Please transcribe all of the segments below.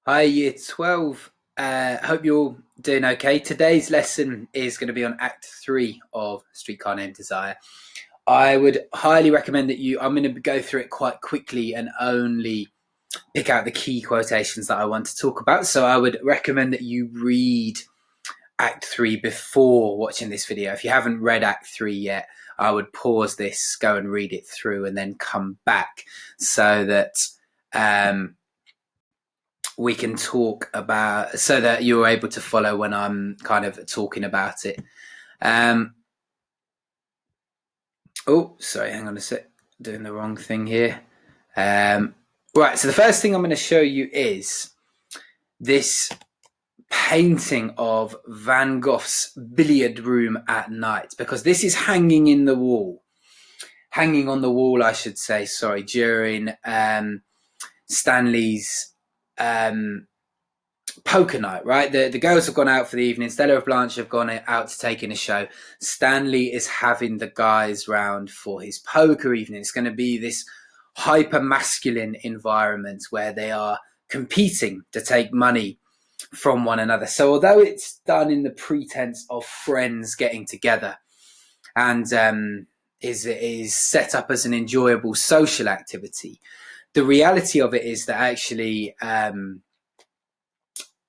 Hi, Year 12. Hope you're all doing okay. Today's lesson is going to be on Act 3 of Streetcar Named Desire. I would highly recommend I'm going to go through it quite quickly and only pick out the key quotations that I want to talk about. So I would recommend that you read Act 3 before watching this video. If you haven't read Act 3 yet, I would pause this, go and read it through, and then come back so that we can talk about, so that you're able to follow when I'm kind of talking about it. Oh, sorry, hang on a sec, doing the wrong thing here. Right, so the first thing I'm going to show you is this painting of Van Gogh's billiard room at night, because this is hanging on the wall, I should say, sorry, during Stanley's poker night, right? The girls have gone out for the evening. Stella and Blanche have gone out to take in a show. Stanley is having the guys round for his poker evening. It's going to be this hyper masculine environment where they are competing to take money from one another. So although it's done in the pretense of friends getting together and is set up as an enjoyable social activity, the reality of it is that actually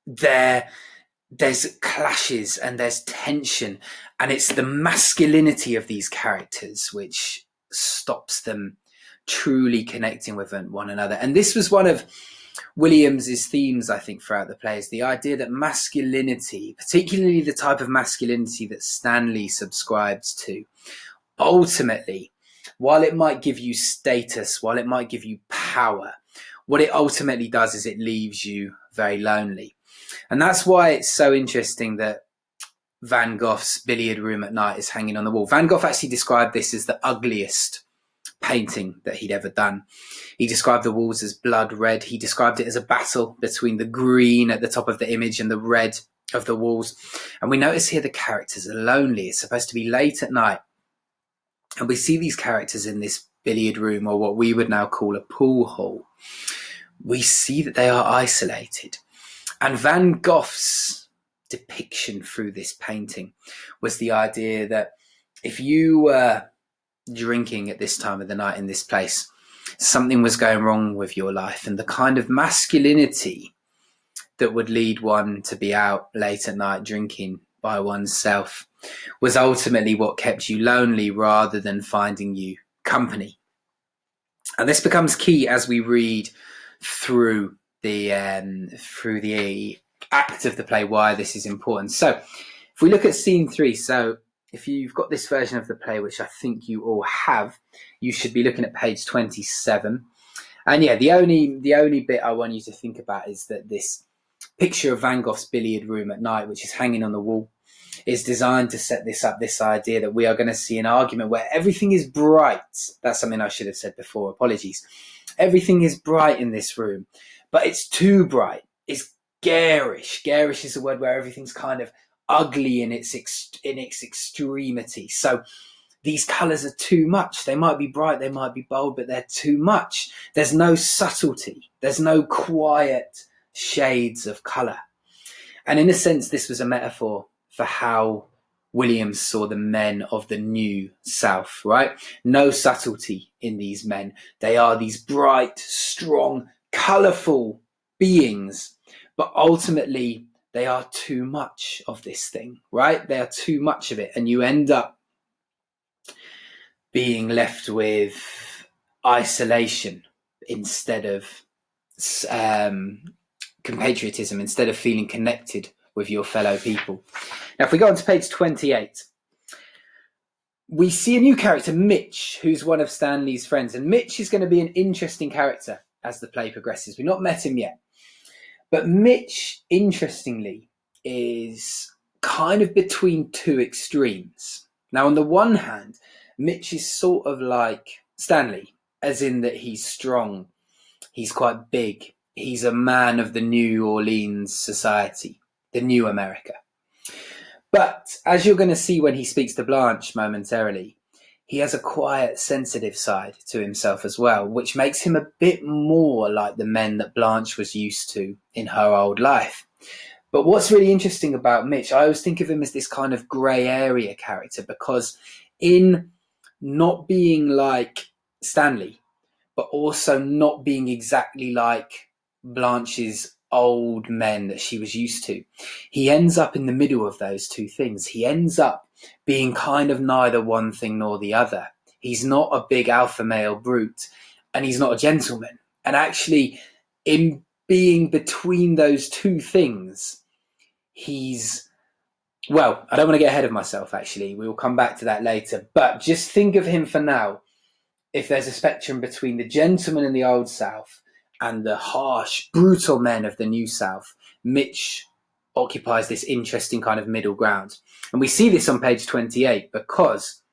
there's clashes and there's tension, and it's the masculinity of these characters which stops them truly connecting with one another. And this was one of Williams's themes, I think, throughout the play, is the idea that masculinity, particularly the type of masculinity that Stanley subscribes to, ultimately, while it might give you status, while it might give you power, what it ultimately does is it leaves you very lonely. And that's why it's so interesting that Van Gogh's billiard room at night is hanging on the wall. Van Gogh actually described this as the ugliest painting that he'd ever done. He described the walls as blood red. He described it as a battle between the green at the top of the image and the red of the walls. And we notice here the characters are lonely. It's supposed to be late at night. And we see these characters in this billiard room, or what we would now call a pool hall. We see that they are isolated. And Van Gogh's depiction through this painting was the idea that if you were drinking at this time of the night in this place, something was going wrong with your life. And the kind of masculinity that would lead one to be out late at night drinking by oneself was ultimately what kept you lonely rather than finding you company. And this becomes key as we read through the act of the play, why this is important. So if we look at scene 3, so if you've got this version of the play, which I think you all have, you should be looking at page 27. And yeah, the only bit I want you to think about is that this picture of Van Gogh's billiard room at night, which is hanging on the wall, is designed to set this up, this idea that we are going to see an argument where everything is bright. That's something I should have said before, apologies. Everything is bright in this room, but it's too bright. It's garish. Garish is a word where everything's kind of ugly in its extremity. So these colours are too much. They might be bright, they might be bold, but they're too much. There's no subtlety. There's no quiet shades of colour. And in a sense, this was a metaphor for how Williams saw the men of the New South, right? No subtlety in these men. They are these bright, strong, colourful beings, but ultimately they are too much of this thing, right? They are too much of it, and you end up being left with isolation instead of compatriotism, instead of feeling connected with your fellow people. Now, if we go on to page 28, we see a new character, Mitch, who's one of Stanley's friends. And Mitch is going to be an interesting character as the play progresses. We've not met him yet. But Mitch, interestingly, is kind of between two extremes. Now, on the one hand, Mitch is sort of like Stanley, as in that he's strong, he's quite big, he's a man of the New Orleans society, the new America. But as you're going to see when he speaks to Blanche momentarily, he has a quiet, sensitive side to himself as well, which makes him a bit more like the men that Blanche was used to in her old life. But what's really interesting about Mitch, I always think of him as this kind of grey area character, because in not being like Stanley, but also not being exactly like Blanche's old men that she was used to, he ends up in the middle of those two things. He ends up being kind of neither one thing nor the other. He's not a big alpha male brute, and he's not a gentleman. And actually, in being between those two things, he's, well, I don't want to get ahead of myself, actually. We will come back to that later. But just think of him for now. If there's a spectrum between the gentleman in the Old South and the harsh, brutal men of the New South, Mitch occupies this interesting kind of middle ground. And we see this on page 28 because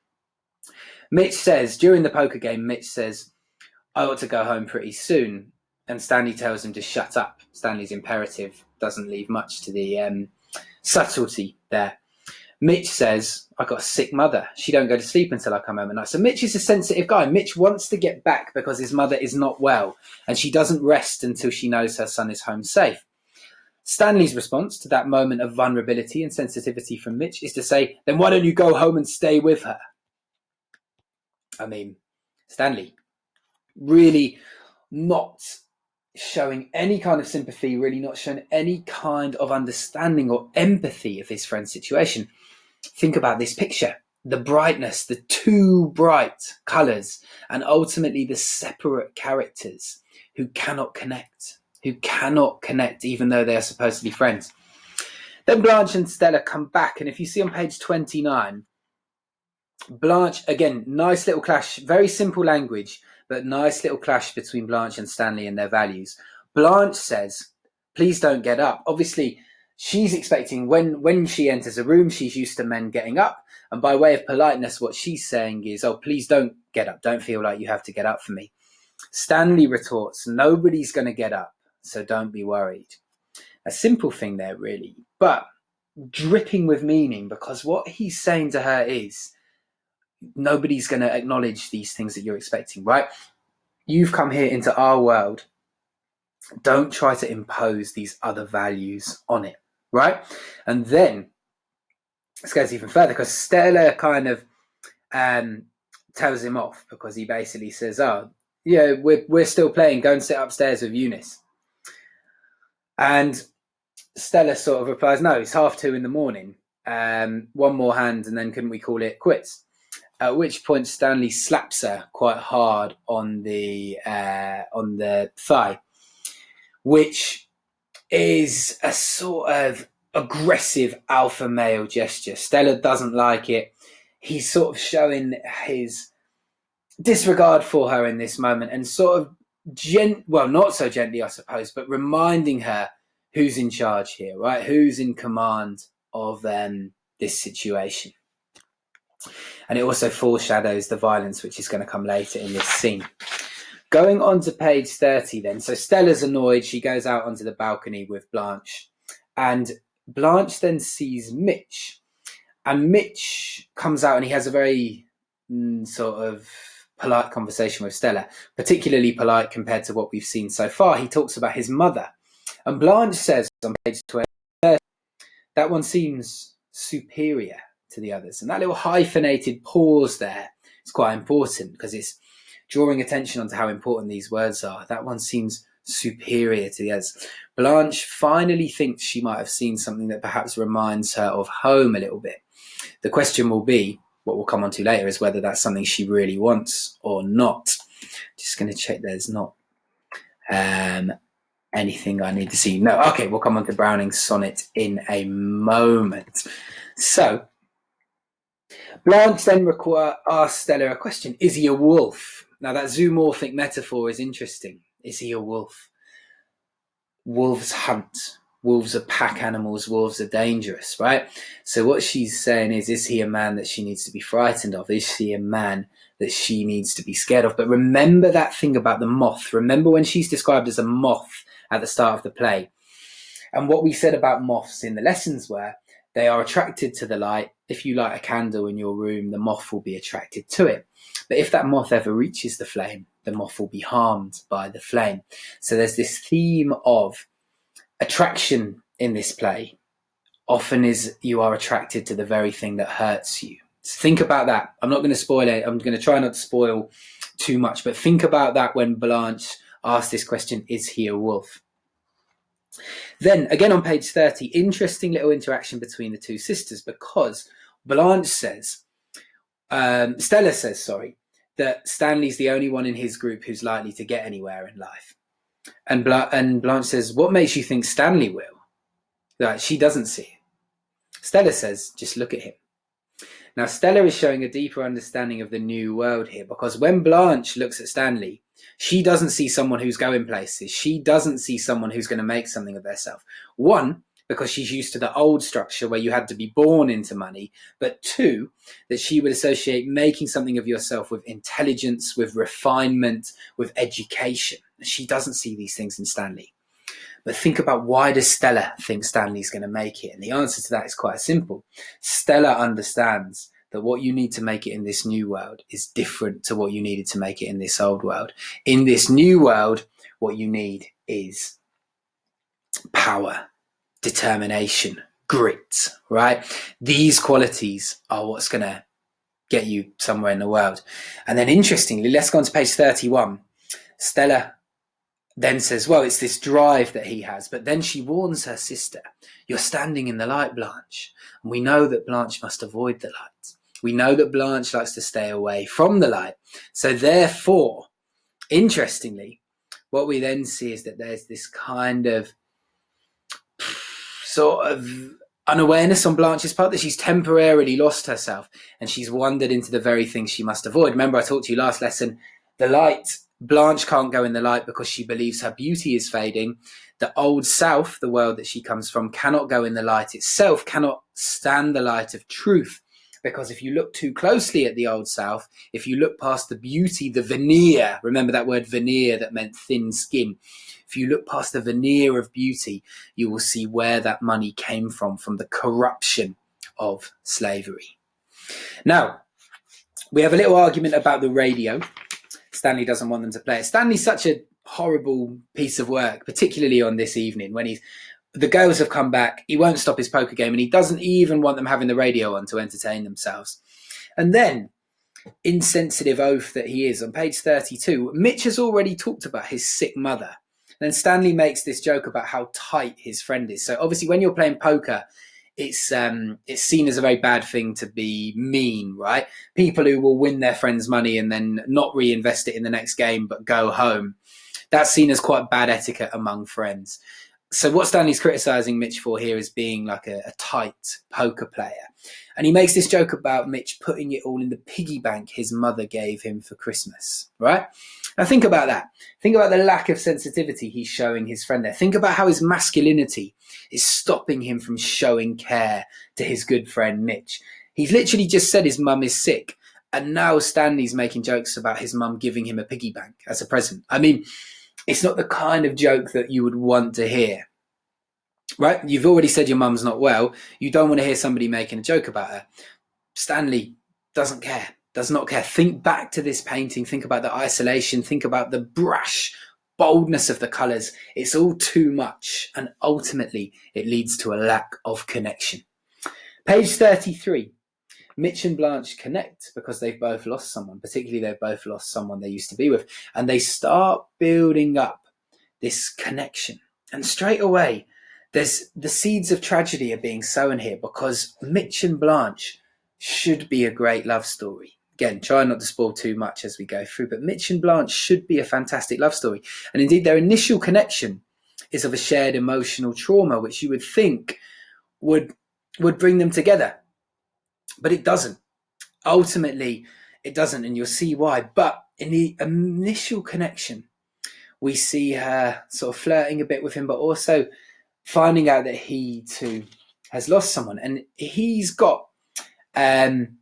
Mitch says, during the poker game, Mitch says, I ought to go home pretty soon. And Stanley tells him to shut up. Stanley's imperative doesn't leave much to the subtlety there. Mitch says, I got a sick mother. She don't go to sleep until I come home at night. So Mitch is a sensitive guy. Mitch wants to get back because his mother is not well, and she doesn't rest until she knows her son is home safe. Stanley's response to that moment of vulnerability and sensitivity from Mitch is to say, then why don't you go home and stay with her? I mean, Stanley really not showing any kind of sympathy, really not showing any kind of understanding or empathy of his friend's situation. Think about this picture, the brightness, the two bright colours, and ultimately the separate characters who cannot connect even though they are supposedly friends. Then Blanche and Stella come back, and if you see on page 29, Blanche, again, nice little clash, very simple language, but nice little clash between Blanche and Stanley and their values. Blanche says, please don't get up. Obviously, she's expecting when she enters a room, she's used to men getting up. And by way of politeness, what she's saying is, oh, please don't get up. Don't feel like you have to get up for me. Stanley retorts, nobody's going to get up, so don't be worried. A simple thing there, really, but dripping with meaning, because what he's saying to her is, nobody's going to acknowledge these things that you're expecting, right? You've come here into our world. Don't try to impose these other values on it, right? And then this goes even further, because Stella kind of tells him off, because he basically says, oh, yeah, we're still playing. Go and sit upstairs with Eunice. And Stella sort of replies, no, it's 2:30 in the morning. One more hand, and then couldn't we call it quits? At which point Stanley slaps her quite hard on the thigh, which is a sort of aggressive alpha male gesture. Stella doesn't like it. He's sort of showing his disregard for her in this moment, and sort of not so gently, I suppose, but reminding her who's in charge here, right? Who's in command of this situation. And it also foreshadows the violence which is going to come later in this scene. Going on to page 30 then. So Stella's annoyed. She goes out onto the balcony with Blanche. And Blanche then sees Mitch. And Mitch comes out and he has a very sort of polite conversation with Stella. Particularly polite compared to what we've seen so far. He talks about his mother. And Blanche says on page 20, that one seems superior to the others. And that little hyphenated pause there is quite important, because it's drawing attention onto how important these words are. That one seems superior to the others. Blanche finally thinks she might have seen something that perhaps reminds her of home a little bit. The question will be, what we'll come on to later, is whether that's something she really wants or not. Just going to check there's not anything I need to see. No, okay, we'll come on to Browning's sonnet in a moment. So, Blanche then asks Stella a question. Is he a wolf? Now, that zoomorphic metaphor is interesting. Is he a wolf? Wolves hunt. Wolves are pack animals. Wolves are dangerous, right? So what she's saying is he a man that she needs to be frightened of? Is he a man that she needs to be scared of? But remember that thing about the moth. Remember when she's described as a moth at the start of the play. And what we said about moths in the lessons were They are attracted to the light. If you light a candle in your room, the moth will be attracted to it. But if that moth ever reaches the flame, the moth will be harmed by the flame. So there's this theme of attraction in this play. Often is you are attracted to the very thing that hurts you. So think about that. I'm not going to spoil it. I'm going to try not to spoil too much, but think about that when Blanche asks this question, is he a wolf? Then again on page 30, interesting little interaction between the two sisters, because Blanche says, Stella says, that Stanley's the only one in his group who's likely to get anywhere in life. And Blanche says, what makes you think Stanley will? Like, she doesn't see it. Stella says, just look at him. Now, Stella is showing a deeper understanding of the new world here, because when Blanche looks at Stanley, she doesn't see someone who's going places. She doesn't see someone who's going to make something of herself. One, because she's used to the old structure where you had to be born into money. But two, that she would associate making something of yourself with intelligence, with refinement, with education. She doesn't see these things in Stanley. But think about, why does Stella think Stanley's going to make it? And the answer to that is quite simple. Stella understands that what you need to make it in this new world is different to what you needed to make it in this old world. In this new world, what you need is power, determination, grit, right? These qualities are what's going to get you somewhere in the world. And then interestingly, let's go on to page 31. Stella then says, well, it's this drive that he has. But then she warns her sister, you're standing in the light, Blanche. And we know that Blanche must avoid the light. We know that Blanche likes to stay away from the light. So therefore, interestingly, what we then see is that there's this kind of sort of unawareness on Blanche's part, that she's temporarily lost herself and she's wandered into the very thing she must avoid. Remember, I talked to you last lesson, the light, Blanche can't go in the light because she believes her beauty is fading. The old self, the world that she comes from, cannot go in the light itself, cannot stand the light of truth. Because if you look too closely at the old self, if you look past the beauty, the veneer, remember that word veneer that meant thin skin. If you look past the veneer of beauty, you will see where that money came from the corruption of slavery. Now, we have a little argument about the radio. Stanley doesn't want them to play it. Stanley's such a horrible piece of work, particularly on this evening when the girls have come back. He won't stop his poker game and he doesn't even want them having the radio on to entertain themselves. And then, insensitive oaf that he is, on page 32, Mitch has already talked about his sick mother. And then Stanley makes this joke about how tight his friend is. So obviously when you're playing poker, it's seen as a very bad thing to be mean, right? People who will win their friends' money and then not reinvest it in the next game but go home, that's seen as quite bad etiquette among friends. So what Stanley's criticising Mitch for here is being like a tight poker player. And he makes this joke about Mitch putting it all in the piggy bank his mother gave him for Christmas, right? Now think about that. Think about the lack of sensitivity he's showing his friend there. Think about how his masculinity is stopping him from showing care to his good friend Mitch. He's literally just said his mum is sick. And now Stanley's making jokes about his mum giving him a piggy bank as a present. I mean, it's not the kind of joke that you would want to hear, right? You've already said your mum's not well. You don't want to hear somebody making a joke about her. Stanley doesn't care, does not care. Think back to this painting. Think about the isolation. Think about the brash boldness of the colours. It's all too much. And ultimately, it leads to a lack of connection. Page 33. Mitch and Blanche connect because they've both lost someone, particularly they've both lost someone they used to be with. And they start building up this connection. And straight away, there's the seeds of tragedy are being sown here because Mitch and Blanche should be a great love story. Again, try not to spoil too much as we go through, but Mitch and Blanche should be a fantastic love story. And indeed, their initial connection is of a shared emotional trauma, which you would think would bring them together. But it doesn't. Ultimately, it doesn't, and you'll see why. But in the initial connection, we see her sort of flirting a bit with him, but also finding out that he too has lost someone. And he's got an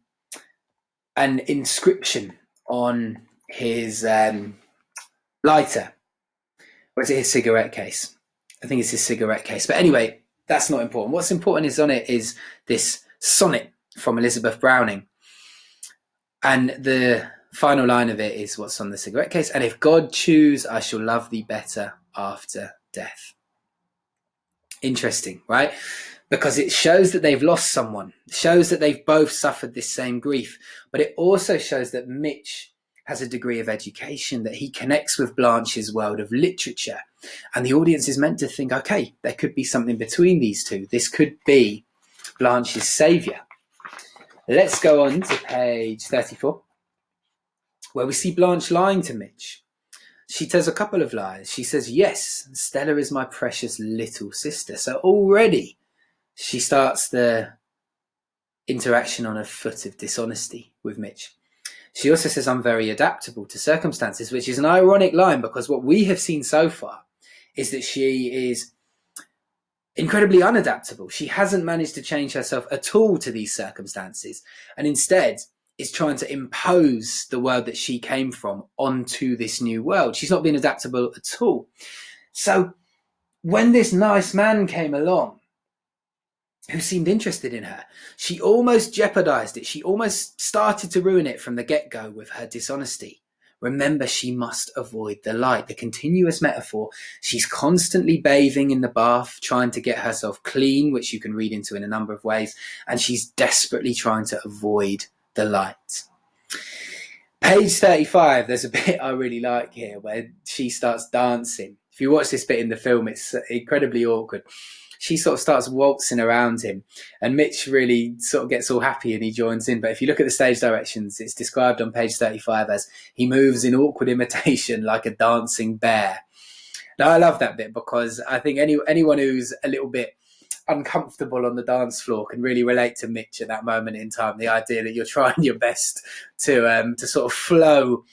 inscription on his lighter. Or is it his cigarette case? I think it's his cigarette case. But anyway, That's not important. What's important is on it is this sonnet from Elizabeth Browning. And the final line of it is what's on the cigarette case. And if God choose, I shall love thee better after death. Interesting, right? Because it shows that they've lost someone. It shows that they've both suffered this same grief. But it also shows that Mitch has a degree of education, that he connects with Blanche's world of literature. And the audience is meant to think, okay, there could be something between these two. This could be Blanche's saviour. Let's go on to page 34, where we see Blanche lying to Mitch. She tells a couple of lies. She says, yes, Stella is my precious little sister. So already she starts the interaction on a foot of dishonesty with Mitch. She also says, I'm very adaptable to circumstances, which is an ironic line because what we have seen so far is that she is incredibly unadaptable. She hasn't managed to change herself at all to these circumstances, and instead is trying to impose the world that she came from onto this new world. She's not been adaptable at all. So when this nice man came along who seemed interested in her, she almost jeopardized it. She almost started to ruin it from the get-go with her dishonesty. Remember, she must avoid the light. The continuous metaphor, she's constantly bathing in the bath, trying to get herself clean, which you can read into in a number of ways, and she's desperately trying to avoid the light. Page 35, there's a bit I really like here where she starts dancing. If you watch this bit in the film, it's incredibly awkward. She sort of starts waltzing around him, and Mitch really sort of gets all happy and he joins in. But if you look at the stage directions, it's described on page 35 as he moves in awkward imitation like a dancing bear. Now, I love that bit because I think anyone who's a little bit uncomfortable on the dance floor can really relate to Mitch at that moment in time. The idea that you're trying your best to sort of flow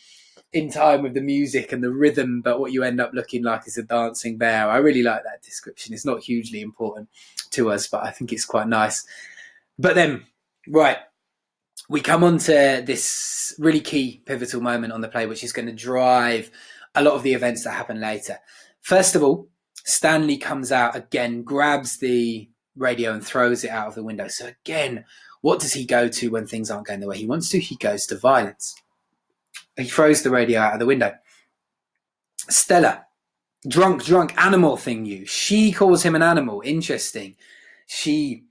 in time with the music and the rhythm, but what you end up looking like is a dancing bear. I really like that description. It's not hugely important to us, but I think it's quite nice. But then, right, we come on to this really key pivotal moment on the play, which is going to drive a lot of the events that happen later. First of all, Stanley comes out again, grabs the radio and throws it out of the window. So again, what does he go to when things aren't going the way he wants to? He goes to violence. He throws the radio out of the window. Stella, drunk animal thing you. She calls him an animal. Interesting. She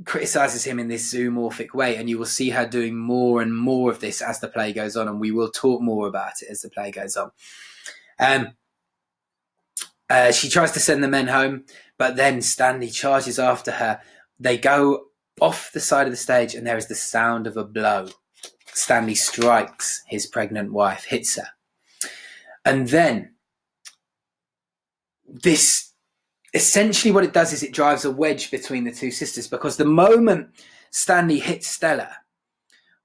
criticizes him in this zoomorphic way, and you will see her doing more and more of this as the play goes on, and we will talk more about it as the play goes on. She tries to send the men home, but then Stanley charges after her. They go off the side of the stage, and there is the sound of a blow. Stanley strikes his pregnant wife, hits her. And then this, essentially what it does is it drives a wedge between the two sisters, because the moment Stanley hits Stella,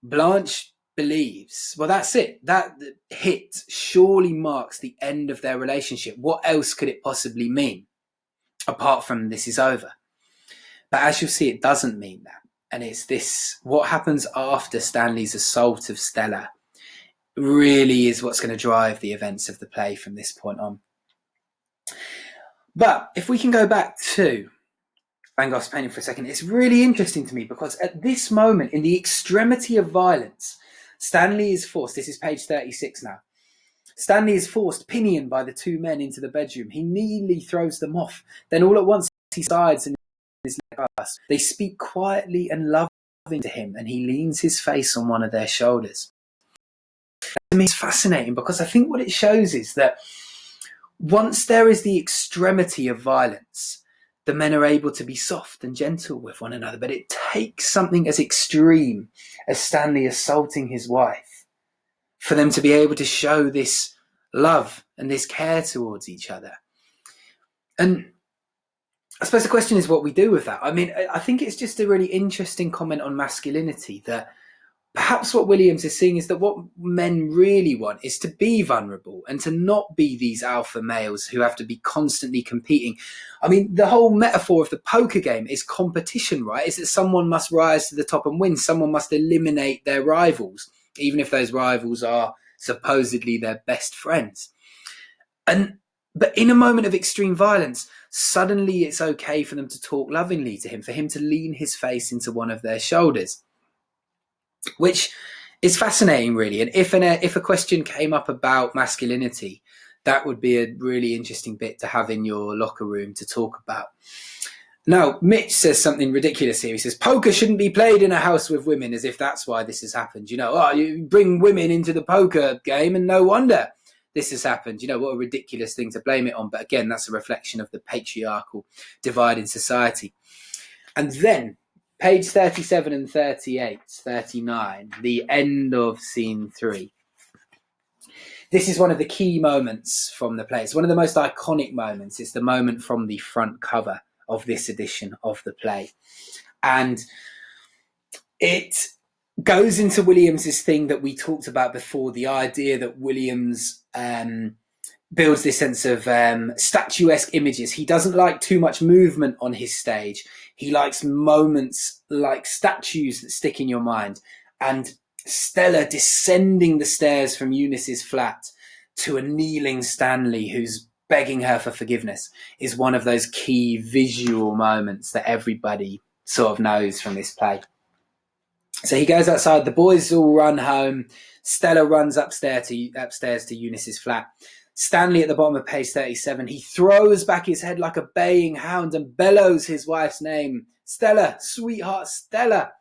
Blanche believes, well, that's it. That hit surely marks the end of their relationship. What else could it possibly mean apart from this is over? But as you'll see, it doesn't mean that. And it's this, what happens after Stanley's assault of Stella really is what's going to drive the events of the play from this point on. But if we can go back to Van Gogh's painting for a second, it's really interesting to me because at this moment, in the extremity of violence, Stanley is forced, this is page 36 now, Stanley is forced, pinioned by the two men, into the bedroom. He nearly throws them off. Then all at once he sides and his leg pass. They speak quietly and loving to him, and he leans his face on one of their shoulders. To me, it's fascinating because I think what it shows is that once there is the extremity of violence, the men are able to be soft and gentle with one another. But it takes something as extreme as Stanley assaulting his wife for them to be able to show this love and this care towards each other. And I suppose the question is what we do with that. I mean, I think it's just a really interesting comment on masculinity, that perhaps what Williams is seeing is that what men really want is to be vulnerable and to not be these alpha males who have to be constantly competing. I mean, the whole metaphor of the poker game is competition, right? Is that someone must rise to the top and win. Someone must eliminate their rivals, even if those rivals are supposedly their best friends. And But in a moment of extreme violence, suddenly it's okay for them to talk lovingly to him, for him to lean his face into one of their shoulders, which is fascinating, really. And if a question came up about masculinity, that would be a really interesting bit to have in your locker room to talk about. Now, Mitch says something ridiculous here. He says, poker shouldn't be played in a house with women, as if that's why this has happened. You bring women into the poker game and no wonder this has happened. What a ridiculous thing to blame it on. But again, that's a reflection of the patriarchal divide in society. And then, page 37 and 38, 39, the end of scene 3. This is one of the key moments from the play. It's one of the most iconic moments. It's the moment from the front cover of this edition of the play. And it goes into Williams's thing that we talked about before, the idea that Williams builds this sense of statuesque images. He doesn't like too much movement on his stage. He likes moments like statues that stick in your mind. And Stella descending the stairs from Eunice's flat to a kneeling Stanley who's begging her for forgiveness is one of those key visual moments that everybody sort of knows from this play. So he goes outside, the boys all run home, Stella runs upstairs to Eunice's flat. Stanley at the bottom of page 37, he throws back his head like a baying hound and bellows his wife's name, Stella, sweetheart Stella,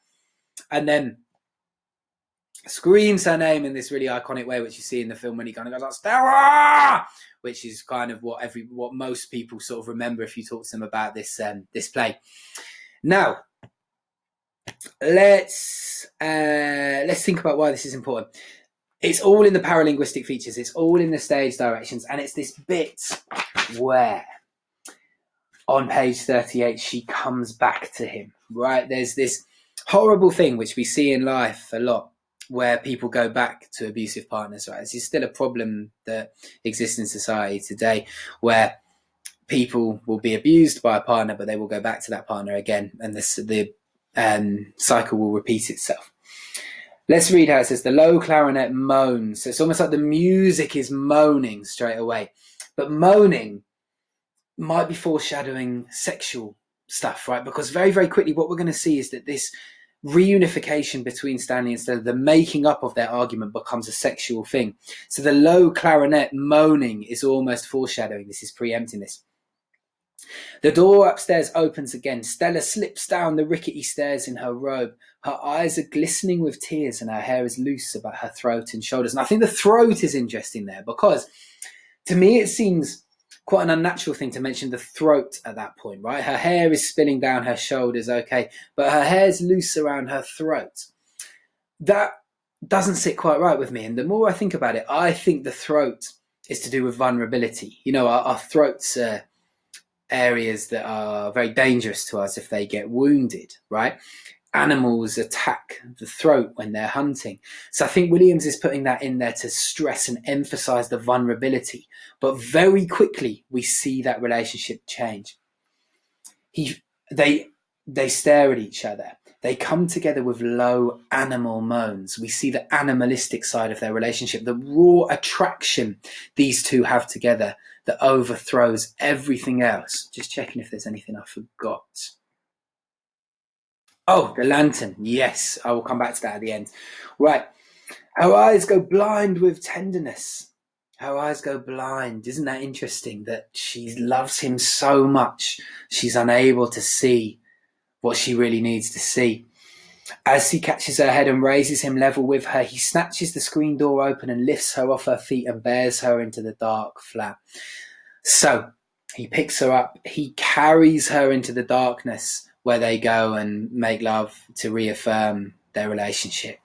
and then screams her name in this really iconic way, which you see in the film when he kind of goes like, Stella, which is kind of what most people sort of remember if you talk to them about this play. Now, let's think about why this is important. It's all in the paralinguistic features. It's all in the stage directions. And it's this bit where on page 38, she comes back to him, right? There's this horrible thing, which we see in life a lot, where people go back to abusive partners, right? This is still a problem that exists in society today, where people will be abused by a partner, but they will go back to that partner again. And the cycle will repeat itself. Let's read how it says, the low clarinet moans. So it's almost like the music is moaning straight away. But moaning might be foreshadowing sexual stuff, right? Because very, very quickly what we're going to see is that this reunification between Stanley and Stella, the making up of their argument becomes a sexual thing. So the low clarinet moaning is almost foreshadowing. This is preempting this. The door upstairs opens again. Stella slips down the rickety stairs in her robe. Her eyes are glistening with tears and her hair is loose about her throat and shoulders. And I think the throat is interesting there because to me it seems quite an unnatural thing to mention the throat at that point, right? Her hair is spilling down her shoulders, okay, but her hair's loose around her throat. That doesn't sit quite right with me. And the more I think about it, I think the throat is to do with vulnerability. Our throats are areas that are very dangerous to us if they get wounded, right? Animals attack the throat when they're hunting. So I think Williams is putting that in there to stress and emphasize the vulnerability. But very quickly, we see that relationship change. They stare at each other. They come together with low animal moans. We see the animalistic side of their relationship, the raw attraction these two have together that overthrows everything else. Just checking if there's anything I forgot. Oh, the lantern. Yes, I will come back to that at the end. Right. Her eyes go blind with tenderness. Her eyes go blind. Isn't that interesting that she loves him so much she's unable to see what she really needs to see? As he catches her head and raises him level with her, he snatches the screen door open and lifts her off her feet and bears her into the dark flat. So he picks her up. He carries her into the darkness where they go and make love to reaffirm their relationship.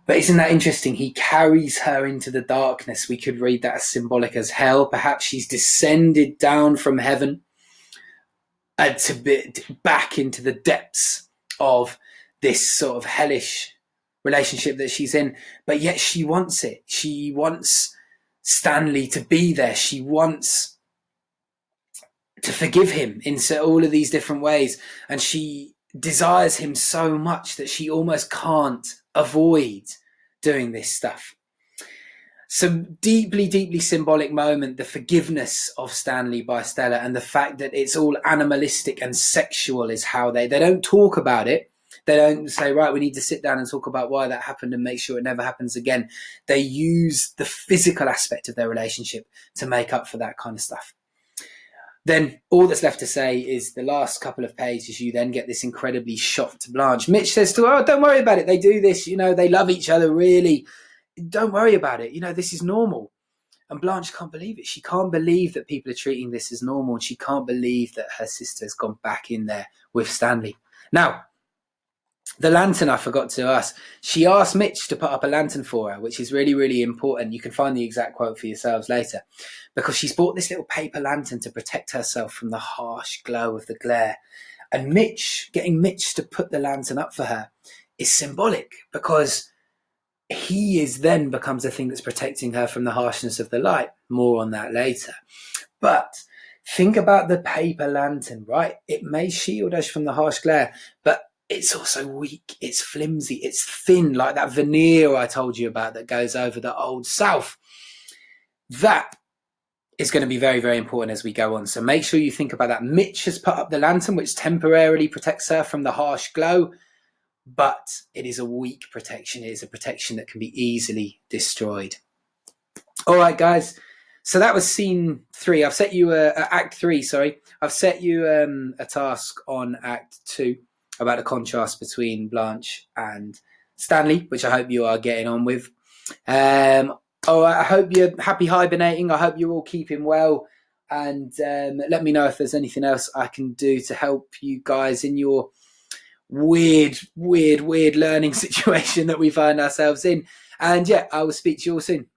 But isn't that interesting? He carries her into the darkness. We could read that as symbolic as hell. Perhaps she's descended down from heaven back into the depths of this sort of hellish relationship that she's in. But yet she wants it. She wants Stanley to be there. She wants to forgive him in all of these different ways. And she desires him so much that she almost can't avoid doing this stuff. Some deeply, deeply symbolic moment, the forgiveness of Stanley by Stella, and the fact that it's all animalistic and sexual is how they don't talk about it. They don't say, right, we need to sit down and talk about why that happened and make sure it never happens again. They use the physical aspect of their relationship to make up for that kind of stuff. Then all that's left to say is the last couple of pages, you then get this incredibly shocked Blanche. Mitch says to her, oh, don't worry about it. They do this, they love each other, really. Don't worry about it. This is normal. And Blanche can't believe it. She can't believe that people are treating this as normal. And she can't believe that her sister has gone back in there with Stanley. Now, the lantern, I forgot to ask. She asked Mitch to put up a lantern for her, which is really, really important. You can find the exact quote for yourselves later. Because she's bought this little paper lantern to protect herself from the harsh glow of the glare. And getting Mitch to put the lantern up for her is symbolic, because he then becomes the thing that's protecting her from the harshness of the light. More on that later. But think about the paper lantern, right? It may shield us from the harsh glare, but it's also weak, it's flimsy, it's thin, like that veneer I told you about that goes over the Old South. That is going to be very, very important as we go on. So make sure you think about that. Mitch has put up the lantern, which temporarily protects her from the harsh glow, but it is a weak protection. It is a protection that can be easily destroyed. All right, guys. So that was scene 3. I've set you Act 3. Sorry, I've set you a task on Act 2 about the contrast between Blanche and Stanley, which I hope you are getting on with. I hope you're happy hibernating. I hope you're all keeping well. And let me know if there's anything else I can do to help you guys in your weird learning situation that we find ourselves in. And yeah, I will speak to you all soon.